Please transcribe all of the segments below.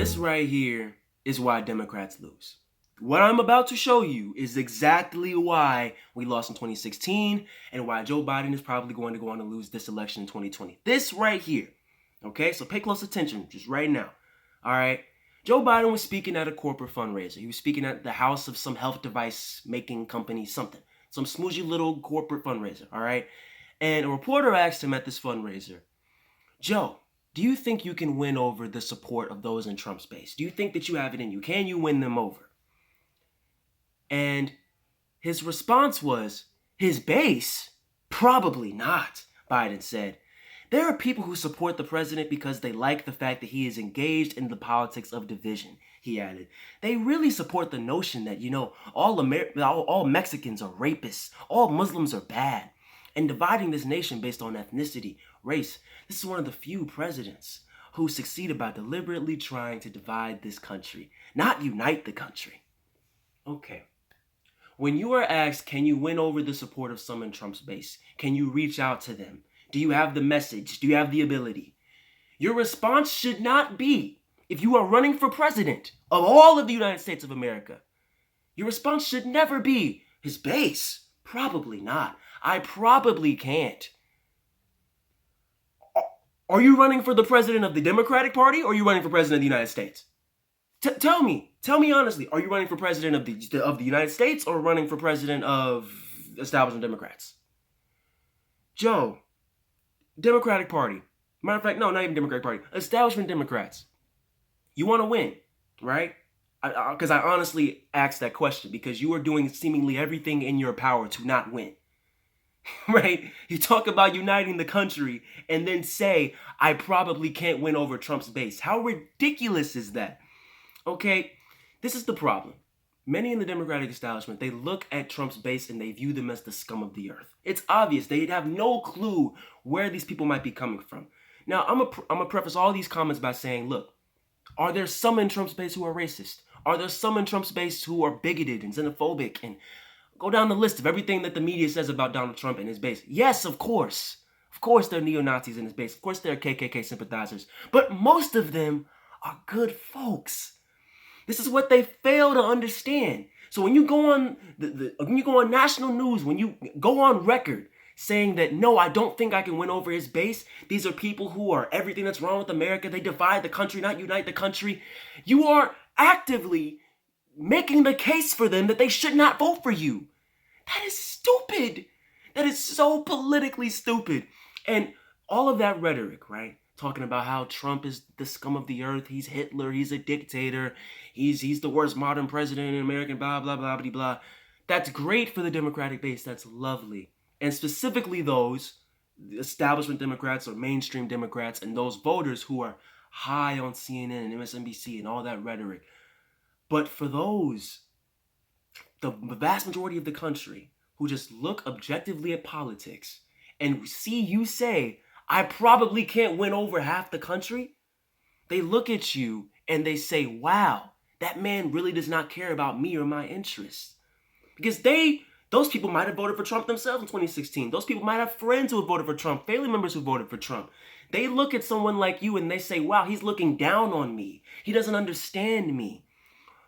This right here is why Democrats lose. What I'm about to show you is exactly why we lost in 2016 and why Joe Biden is probably going to go on to lose this election in 2020. This right here. Okay, so pay close attention just right now. All right. Joe Biden was speaking at a corporate fundraiser. He was speaking at the house of some health device making company, something. Some smoozy little corporate fundraiser. All right. And a reporter asked him at this fundraiser, Joe, do you think you can win over the support of those in Trump's base? Do you think that you have it in you? Can you win them over? And his response was, his base? Probably not, Biden said. There are people who support the president because they like the fact that he is engaged in the politics of division, he added. They really support the notion that, all Mexicans are rapists, all Muslims are bad, and dividing this nation based on ethnicity, race. This is one of the few presidents who succeeded by deliberately trying to divide this country, not unite the country. Okay. When you are asked, can you win over the support of some in Trump's base? Can you reach out to them? Do you have the message? Do you have the ability? Your response should not be, if you are running for president of all of the United States of America, your response should never be, his base? Probably not. I probably can't. Are you running for the president of the Democratic Party or are you running for president of the United States? Tell me honestly, are you running for president of the United States or running for president of establishment Democrats? Joe, Democratic Party. Matter of fact, no, not even Democratic Party. Establishment Democrats. You want to win, right? Because I honestly asked that question because you are doing seemingly everything in your power to not win. Right? You talk about uniting the country and then say, I probably can't win over Trump's base. How ridiculous is that? Okay, this is the problem. Many in the Democratic establishment, they look at Trump's base and they view them as the scum of the earth. It's obvious. They have no clue where these people might be coming from. Now, I'm gonna preface all these comments by saying, look, are there some in Trump's base who are racist? Are there some in Trump's base who are bigoted and xenophobic? And go down the list of everything that the media says about Donald Trump and his base. Yes, of course. Of course there are neo-Nazis in his base. Of course there are KKK sympathizers. But most of them are good folks. This is what they fail to understand. So when you go on when you go on national news, when you go on record saying that, no, I don't think I can win over his base, these are people who are everything that's wrong with America, they divide the country, not unite the country, you are actively making the case for them that they should not vote for you. That is stupid. That is so politically stupid. And all of that rhetoric, right? Talking about how Trump is the scum of the earth, he's Hitler, he's a dictator, he's the worst modern president in America, blah, blah, blah, blah, blah. That's great for the Democratic base. That's lovely. And specifically those establishment Democrats or mainstream Democrats and those voters who are high on CNN and MSNBC and all that rhetoric. But for those, the vast majority of the country who just look objectively at politics and see you say, I probably can't win over half the country, they look at you and they say, wow, that man really does not care about me or my interests. Because those people might have voted for Trump themselves in 2016. Those people might have friends who have voted for Trump, family members who voted for Trump. They look at someone like you and they say, wow, he's looking down on me. He doesn't understand me.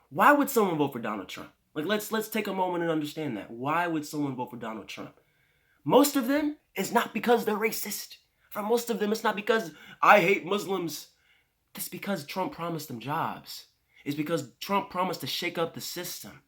Why would someone vote for Donald Trump? Like, let's take a moment and understand that. Why would someone vote for Donald Trump? Most of them, it's not because they're racist. For most of them, it's not because I hate Muslims. It's because Trump promised them jobs. It's because Trump promised to shake up the system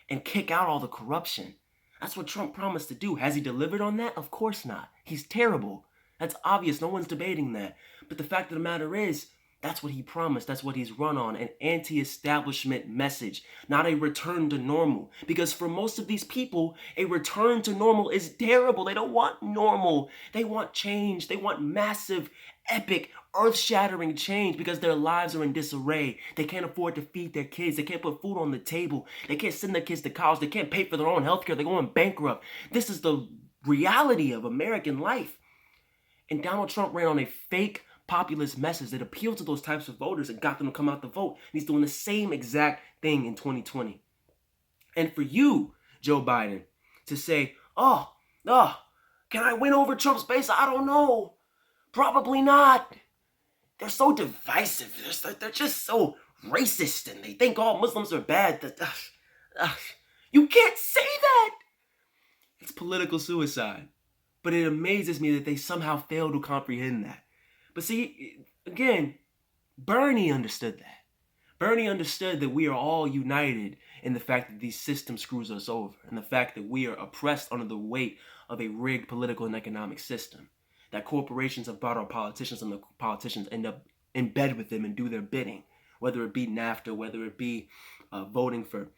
and kick out all the corruption. That's what Trump promised to do. Has he delivered on that? Of course not. He's terrible. That's obvious. No one's debating that. But the fact of the matter is, that's what he promised. That's what he's run on. An anti-establishment message, not a return to normal. Because for most of these people, a return to normal is terrible. They don't want normal. They want change. They want massive, epic, earth-shattering change because their lives are in disarray. They can't afford to feed their kids. They can't put food on the table. They can't send their kids to college. They can't pay for their own health care. They're going bankrupt. This is the reality of American life. And Donald Trump ran on a fake populist message that appealed to those types of voters and got them to come out to vote. And he's doing the same exact thing in 2020. And for you, Joe Biden, to say, can I win over Trump's base? I don't know. Probably not. They're so divisive. They're just so racist and they think all Muslims are bad. You can't say that. It's political suicide. But it amazes me that they somehow fail to comprehend that. But see, again, Bernie understood that. Bernie understood that we are all united in the fact that these systems screws us over and the fact that we are oppressed under the weight of a rigged political and economic system. That corporations have brought our politicians and the politicians end up in bed with them and do their bidding, whether it be NAFTA, whether it be voting for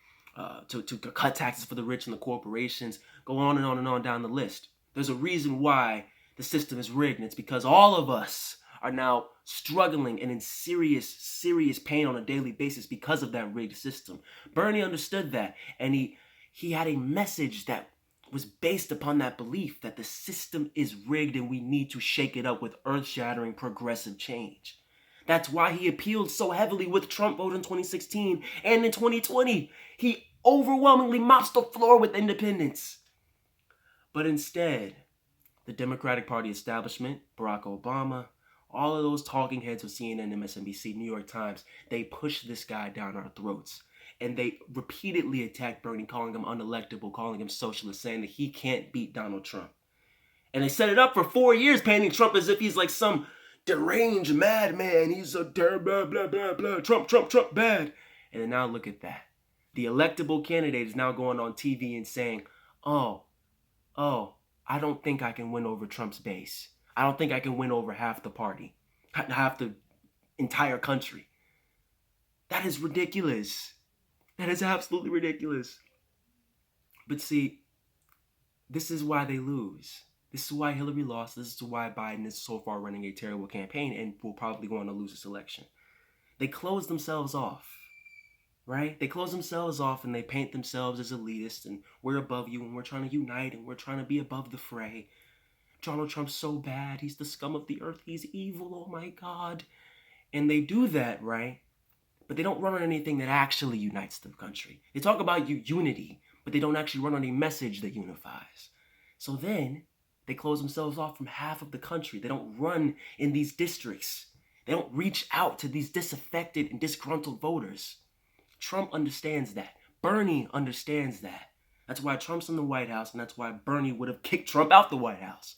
to cut taxes for the rich and the corporations, go on and on and on down the list. There's a reason why the system is rigged, and it's because all of us are now struggling and in serious pain on a daily basis because of that rigged system. Bernie understood that, and he had a message that was based upon that belief that the system is rigged and we need to shake it up with earth-shattering progressive change. That's why he appealed so heavily with Trump vote in 2016 and in 2020. He overwhelmingly mops the floor with independents. But instead, the Democratic Party establishment, Barack Obama, all of those talking heads of CNN, MSNBC, New York Times, they push this guy down our throats. And they repeatedly attack Bernie, calling him unelectable, calling him socialist, saying that he can't beat Donald Trump. And they set it up for 4 years, painting Trump as if he's like some deranged madman. He's a blah, blah, blah, blah, Trump, bad. And then now look at that. The electable candidate is now going on TV and saying, oh, I don't think I can win over Trump's base. I don't think I can win over half the party, half the entire country. That is ridiculous. That is absolutely ridiculous. But see, this is why they lose. This is why Hillary lost. This is why Biden is so far running a terrible campaign and will probably go on to lose this election. They close themselves off, right? They close themselves off and they paint themselves as elitists and we're above you and we're trying to unite and we're trying to be above the fray. Donald Trump's so bad. He's the scum of the earth. He's evil. Oh my God. And they do that, right? But they don't run on anything that actually unites the country. They talk about unity, but they don't actually run on a message that unifies. So then they close themselves off from half of the country. They don't run in these districts. They don't reach out to these disaffected and disgruntled voters. Trump understands that. Bernie understands that. That's why Trump's in the White House, and that's why Bernie would have kicked Trump out the White House.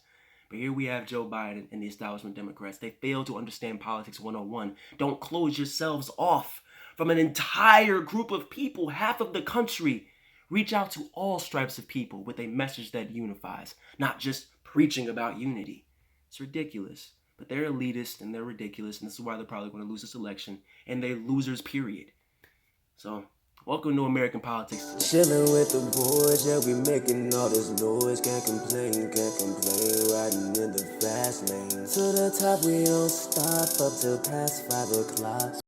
But here we have Joe Biden and the establishment Democrats. They fail to understand politics 101. Don't close yourselves off from an entire group of people, half of the country. Reach out to all stripes of people with a message that unifies, not just preaching about unity. It's ridiculous. But they're elitist and they're ridiculous, and this is why they're probably going to lose this election. And they're losers, period. So, welcome to American politics. Chilling with the boys, yeah, we making all this noise. Can't complain, riding in the fast lane. To the top, we don't stop up till past 5 o'clock.